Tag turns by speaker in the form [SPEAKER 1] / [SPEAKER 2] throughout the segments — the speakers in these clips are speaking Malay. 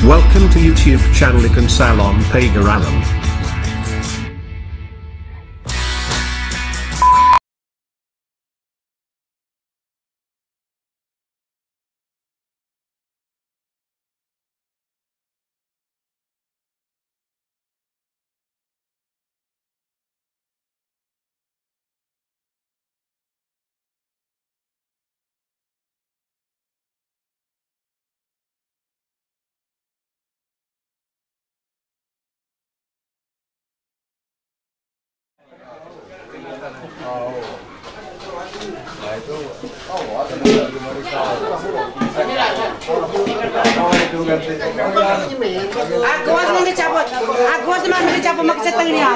[SPEAKER 1] Welcome to YouTube channel Ikan Salon Pagar Alam.
[SPEAKER 2] Agos nang dicabut. Agos naman dicabut makasatang niya.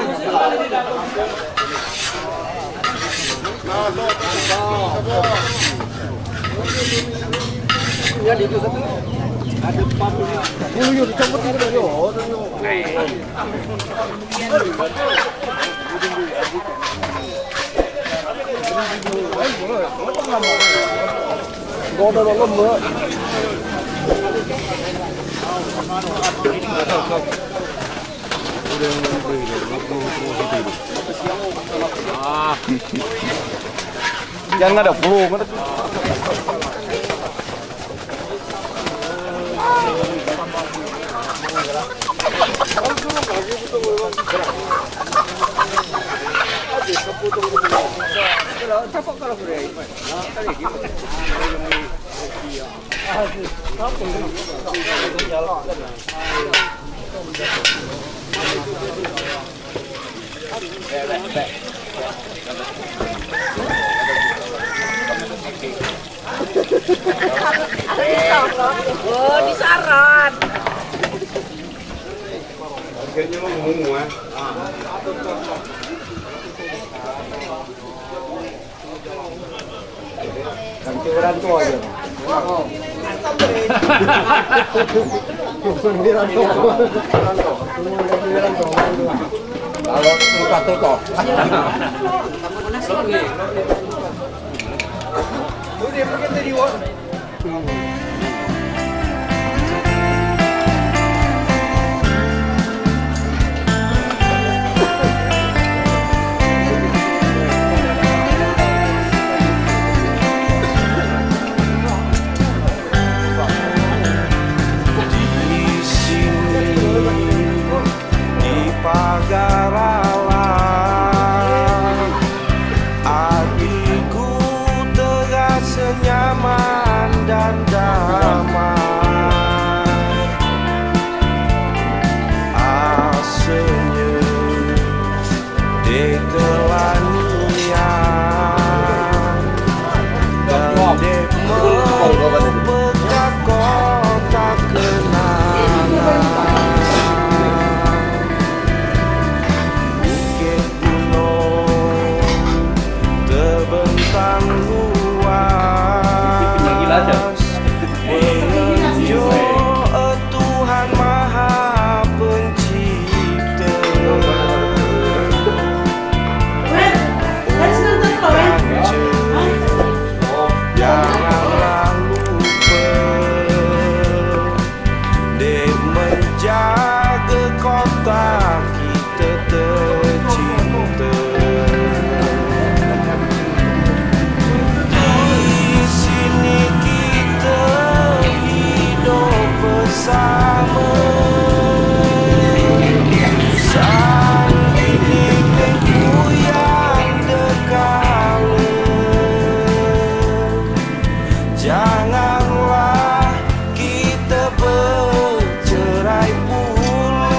[SPEAKER 2] Ada papu. Yo dicabut itu yo. Gua dah lama. Jangan ada flu. Oh, disaran.
[SPEAKER 3] Harganya mau ngomong Ganti orang tua aja. Kalau lupa tuh. Udah mungkin tadi
[SPEAKER 4] Pagar alam, hatiku terasa nyaman dan damai. Asalnya ditelan dunia dan memekat kota kenangan. Tuhan Maha Pencipta, janganlah lupa dek menjaga kota kita tercinta. Di sini kita hidup bersama. Janganlah kita bercerai pula.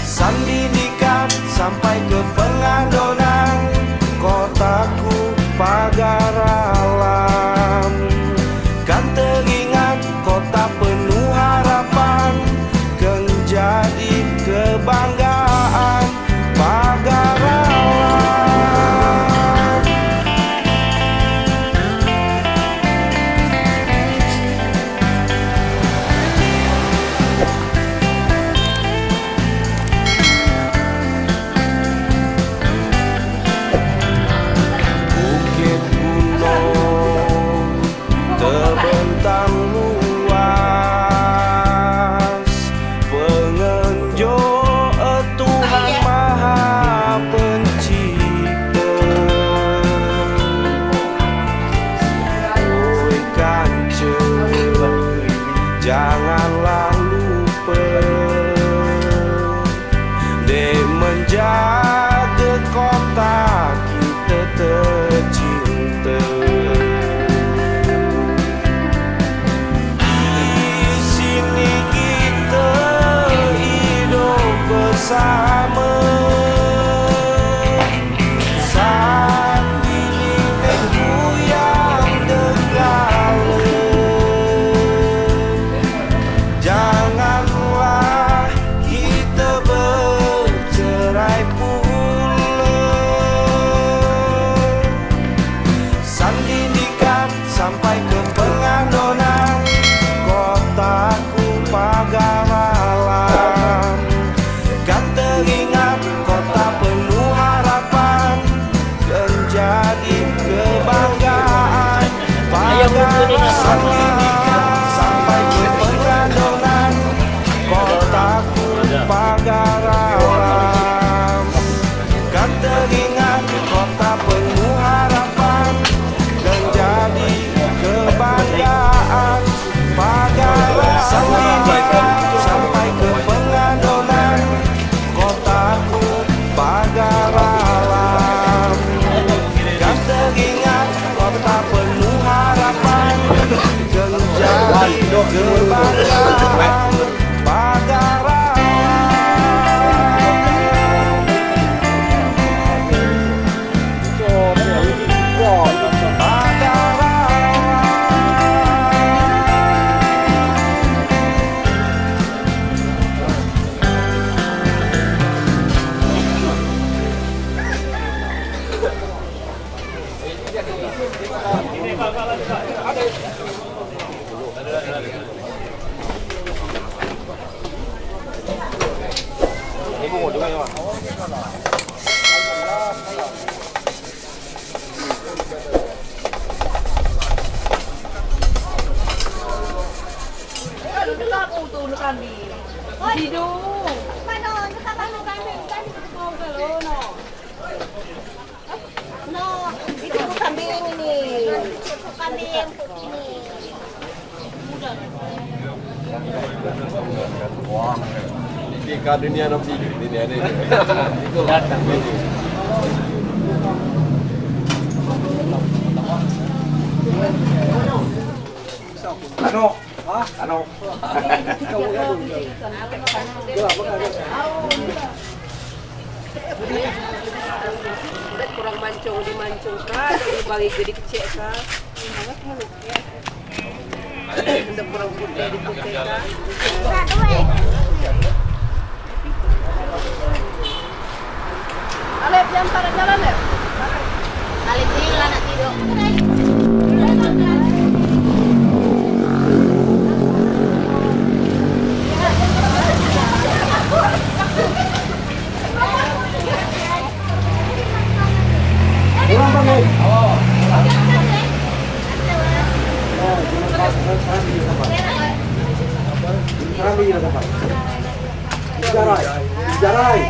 [SPEAKER 4] Sandidikan sampai ke pengadonan, kotaku pagar alam. Kan teringat kota penuh harapan, kan jadi kebanggaan pagar alam. sampai ke Pengandonan, kotaku pagar alam. Kan teringat kota penuh harapan, menjadi kebanggaan pagar alam. Sampai ke Pengandonan, kotaku pagar alam. Kan teringat kota penuh harapan, menjadi kebanggaan pagar alam. Sampai ke Pengandonan, kotaku pagar alam. Kan teringat kota penuh harapan, menjadi kebanggaan pagar alam.
[SPEAKER 3] Di dunia nanti ini ada itu datang ini. Ano? Ha? Ano?
[SPEAKER 2] Kurang mancung di mancung kah? Di bagi gede kecil kah? Untuk kurang putih di putih kah? Alep jam pada jalan ya? Alep ini lah nak tidur.
[SPEAKER 3] Kurang banget. Awak. Jarai.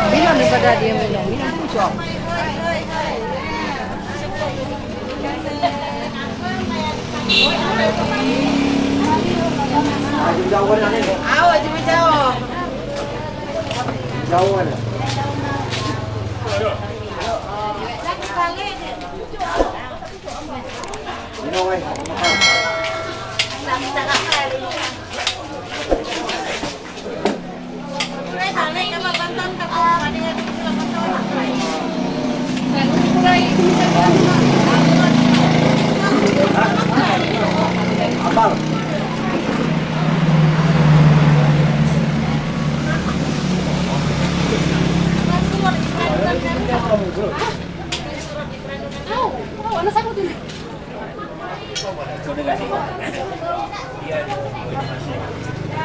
[SPEAKER 2] Minum daripada dia minum pucuk.
[SPEAKER 3] Jauh mana ni?
[SPEAKER 2] Awak cuma jauh.
[SPEAKER 3] Jauh mana? Minum ay. Abang.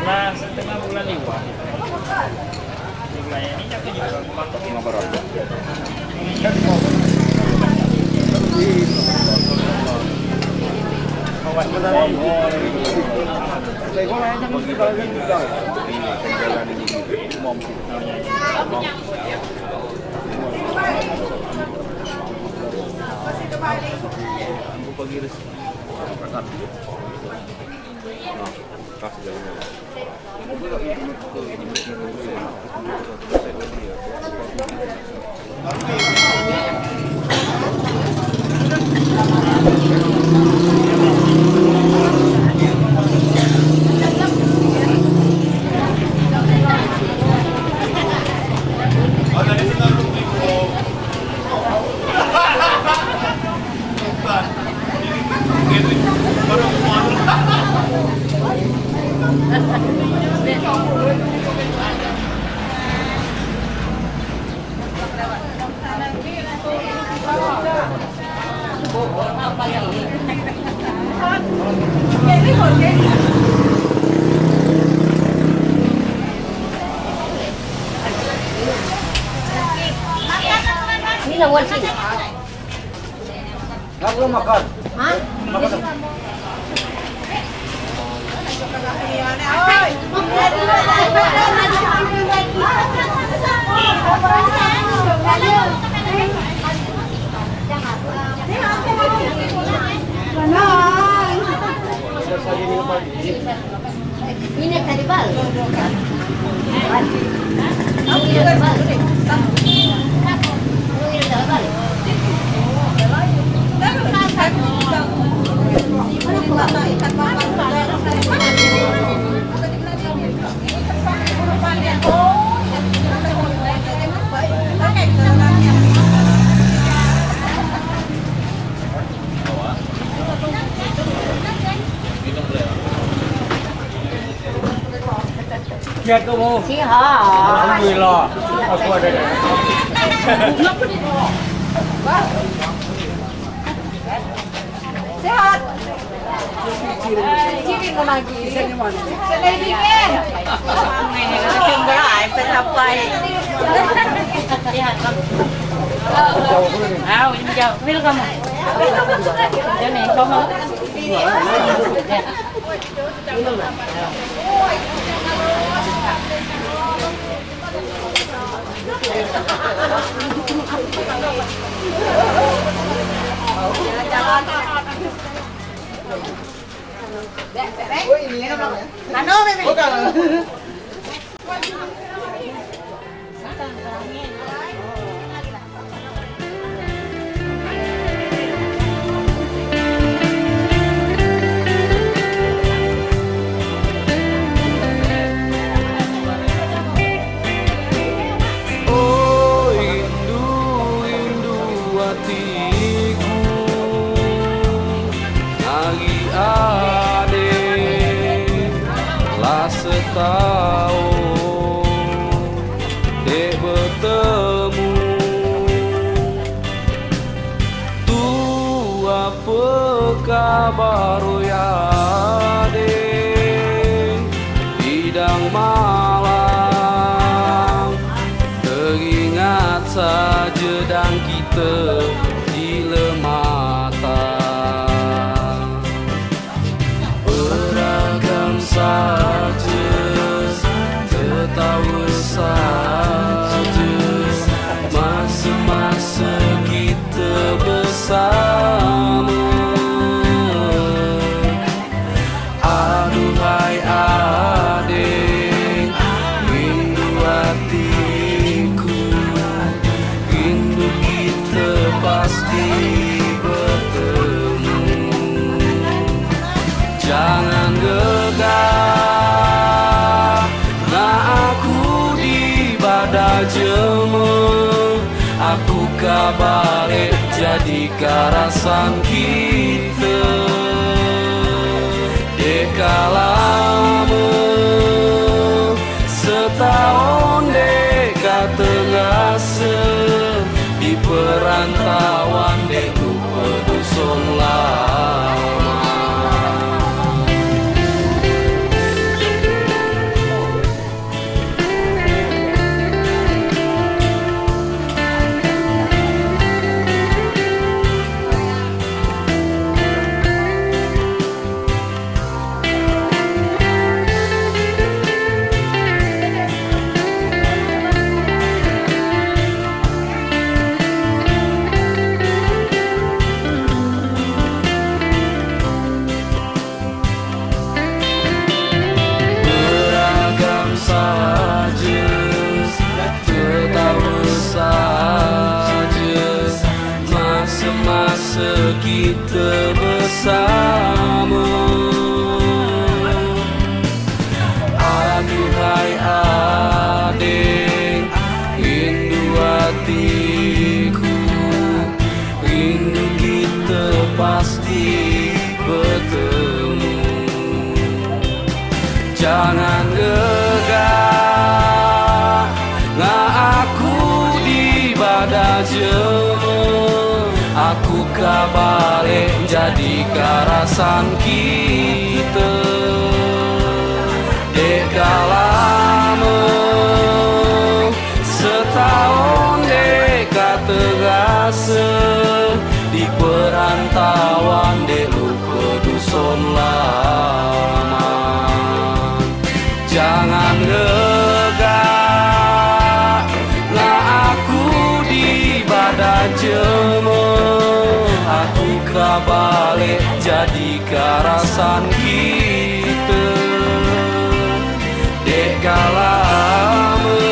[SPEAKER 5] Nah, setengah bulan liwat. Bulan ini aku juga patok 5 berapa. Kawan kita ni. Saya kau nak jangan kita lagi juga. Ini jalan ini mom. Masih kembali. Aku pergi res. Perasaan. Kasih jalan.
[SPEAKER 3] Baru
[SPEAKER 6] Ini lawan sini.
[SPEAKER 5] Nggak belum makan.
[SPEAKER 6] Hah?
[SPEAKER 5] Makan.
[SPEAKER 6] Ini tadi bal. Ini tadi bal.
[SPEAKER 5] Kiat kamu.
[SPEAKER 6] Sihat.
[SPEAKER 5] Alhamdulillah. Aku ada.
[SPEAKER 2] Sehat. Ciri lagi. Sedih dikit. Sumberai pesapai.
[SPEAKER 6] Sihat. Ini jauh. Mil kamu. Jadi kamu.
[SPEAKER 2] Ano, bebe?
[SPEAKER 4] Oh rindu hatiku lagi ade lah setahun dek bertemu tu apa kabar ya dek bidang malam teringat saja dan kita dilemata beragam saja tertawa saja masa-masa kita bersama aduhai adik rindu hatiku rindu kita pasti bertemu jangan gegah nak aku di badan jema aku kabare jadi karasan kita dekalama setahun dekat terasa di perantauan deku pedusun lama beragam saja tertawa saja masa-masa kita bersama aduhai adik rindu hatiku rindu kita pasti bertemu jadi karasan kita. Dek lama setahun dek terasa di perantauan dek lupa dusun lama. Jangan regak lah aku di badan jema, aku balik jadi karasan kita. Dek lama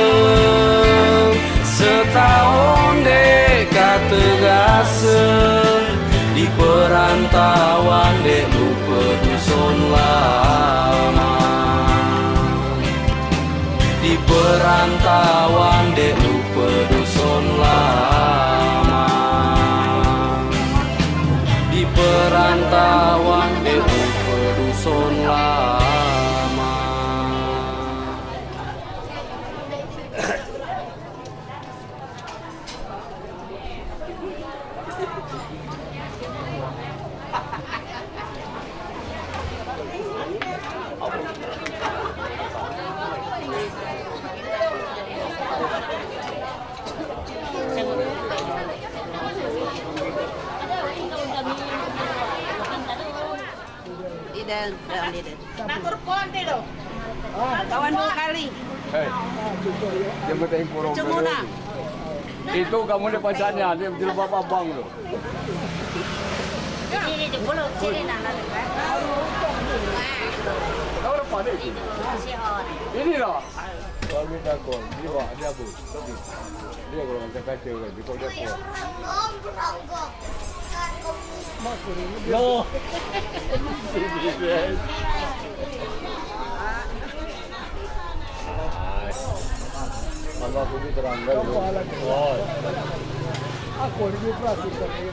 [SPEAKER 4] setahun dek terasa di perantauan dek lupa dusun lama. Di perantauan dek lupa dusun lama. Di perantauan dek lupa dusun lama.
[SPEAKER 2] Natur konti tu. Kawan 2 kali.
[SPEAKER 5] Hei, dia bertanya porong.
[SPEAKER 2] Cemuna.
[SPEAKER 5] Itu kamu ni pacarnya, dia jadi bapa bang tu.
[SPEAKER 6] Sini di bulu, sini nak lalu.
[SPEAKER 5] Kau apa ni?
[SPEAKER 6] Sihat.
[SPEAKER 5] Ini lah. Kau minta kau, dia buat, dia apa? Dia kalau macam kaca kan, dia kau dia apa? No. Kalau aku ni terangkan. Oh. Aku ni praktik tapi.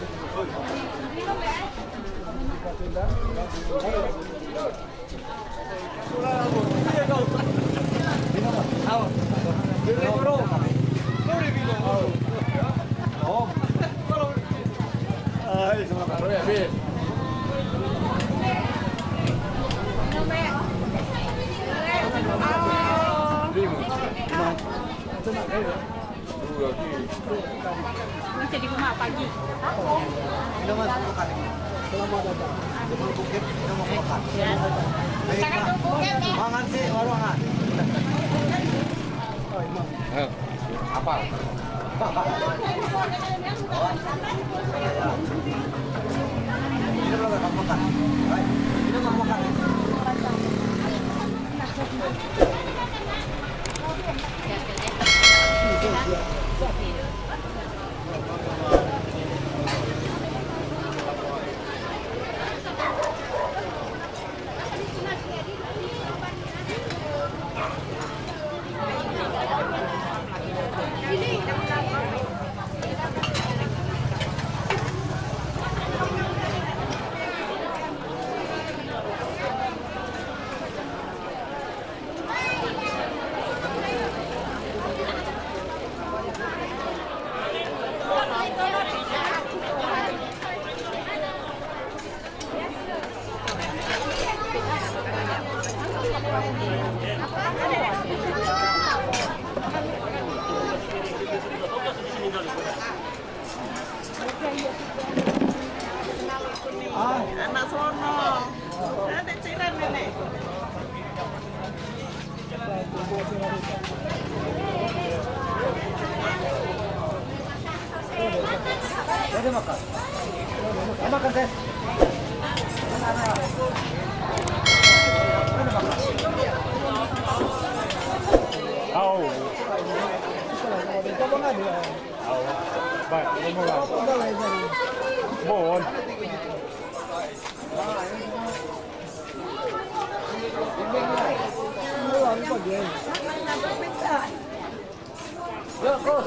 [SPEAKER 6] Masih di rumah pagi.
[SPEAKER 7] Selamat datang. Di Bukit, kita mau makan.
[SPEAKER 6] Sangat Bukit ni.
[SPEAKER 7] Mangan sih, baru makan.
[SPEAKER 5] Apa?
[SPEAKER 7] Ini belum makan. Ini mau makan.
[SPEAKER 2] Anak sono. Ada cilan nenek.
[SPEAKER 7] Jadi makan. Makan teh.
[SPEAKER 5] Au. Baik, bon.
[SPEAKER 7] Yo, kos.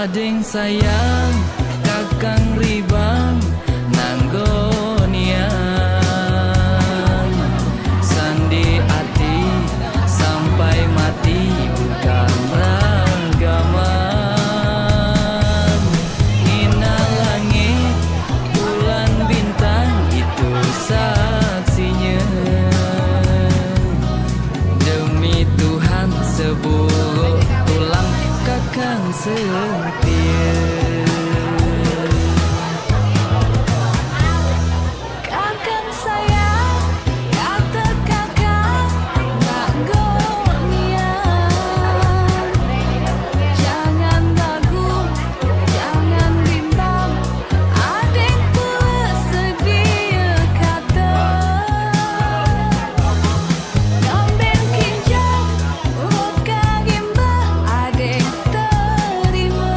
[SPEAKER 4] Ading sayang kakang ribang nanggonian sandi ati sampai mati bukan ragaman. Ina langit bulan bintang itu saksinya. Demi Tuhan sebuah tulang kakang setia. Kakang sayang kata kakang nak gonian. Jangan ragu, jangan bimbang, adikku sedia kata. Nombeng kinjam buka gimbal adik terima.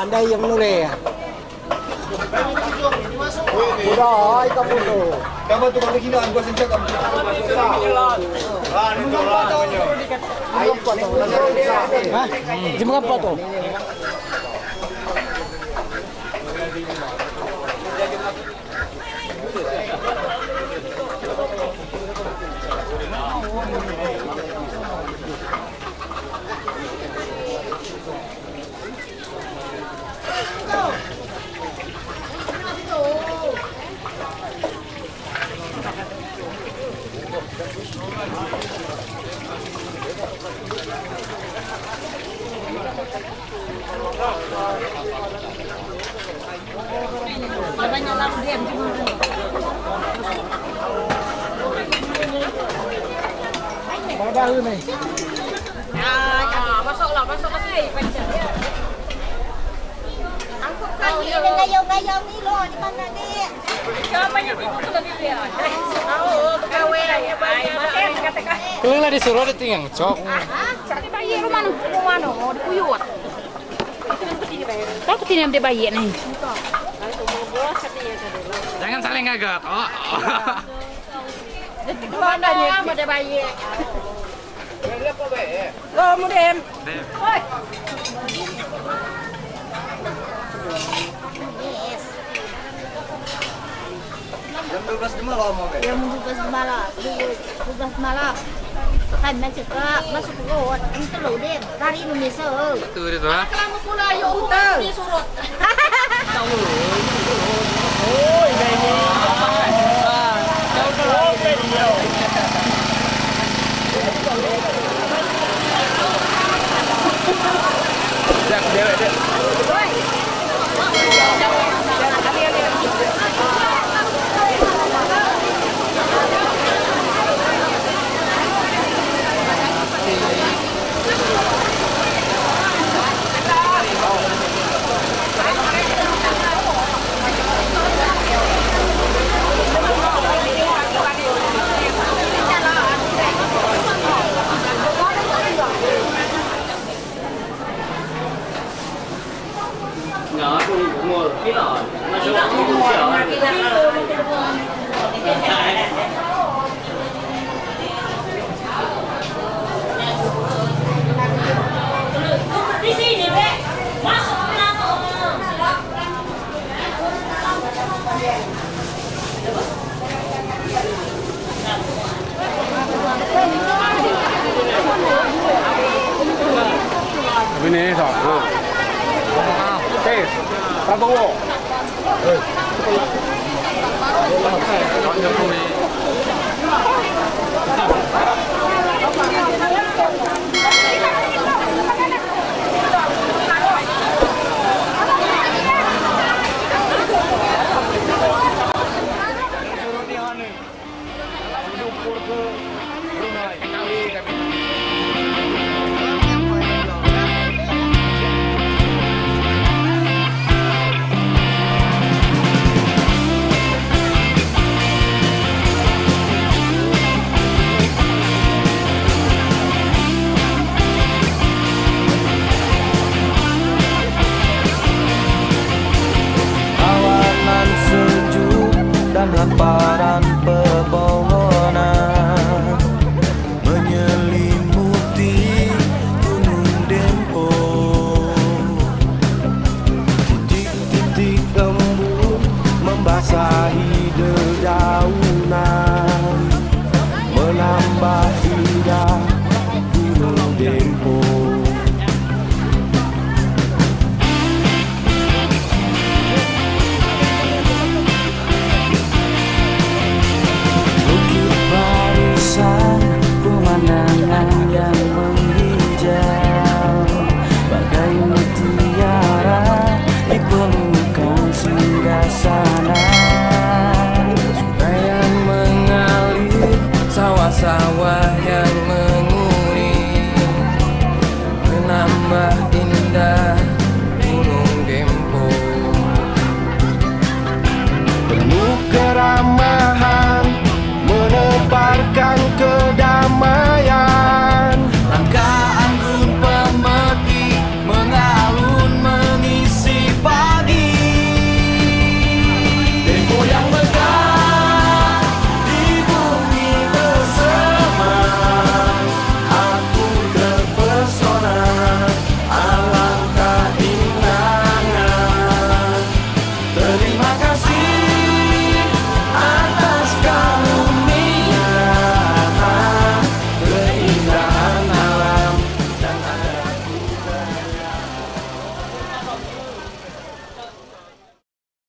[SPEAKER 7] Anda yang menulis. Udah, kamu tuh.
[SPEAKER 5] Kamu tuh kalau gini aku senjak kamu.
[SPEAKER 7] Hah? Jam berapa tuh?
[SPEAKER 6] Banyak lah diam cuma.
[SPEAKER 7] Mana baru nih?
[SPEAKER 6] Masuklah, masuk ke sini.
[SPEAKER 4] Angkut kan ini ada gayung-gayung ni loh di mana dia?
[SPEAKER 6] Banyak ibu tu tadi dia. Tahu, pegawai ya banyak. Katakan.
[SPEAKER 7] Kalau lah disuruh dia tinggal cok.
[SPEAKER 6] Cari bayi rumah nu, rumah nu, mau dikuyut. Tahu ketina dia bayi nih.
[SPEAKER 7] Jangan saling gagat. Oh.
[SPEAKER 6] Mana dia ada bayi? Lo mau dem? Oi.
[SPEAKER 5] Jam 12 malam mau
[SPEAKER 4] Jam 12 malam. 12 malam. Kan masuk ke road. Itu loh dem. Dari Indonesia.
[SPEAKER 7] Itu dia tuh.
[SPEAKER 6] Kamu pula yuk disurut.
[SPEAKER 7] Oh, ini.
[SPEAKER 6] Di sini, Bek. Masuk ke dalam.
[SPEAKER 7] Ini sok. Oke. Prabowo. Kau yang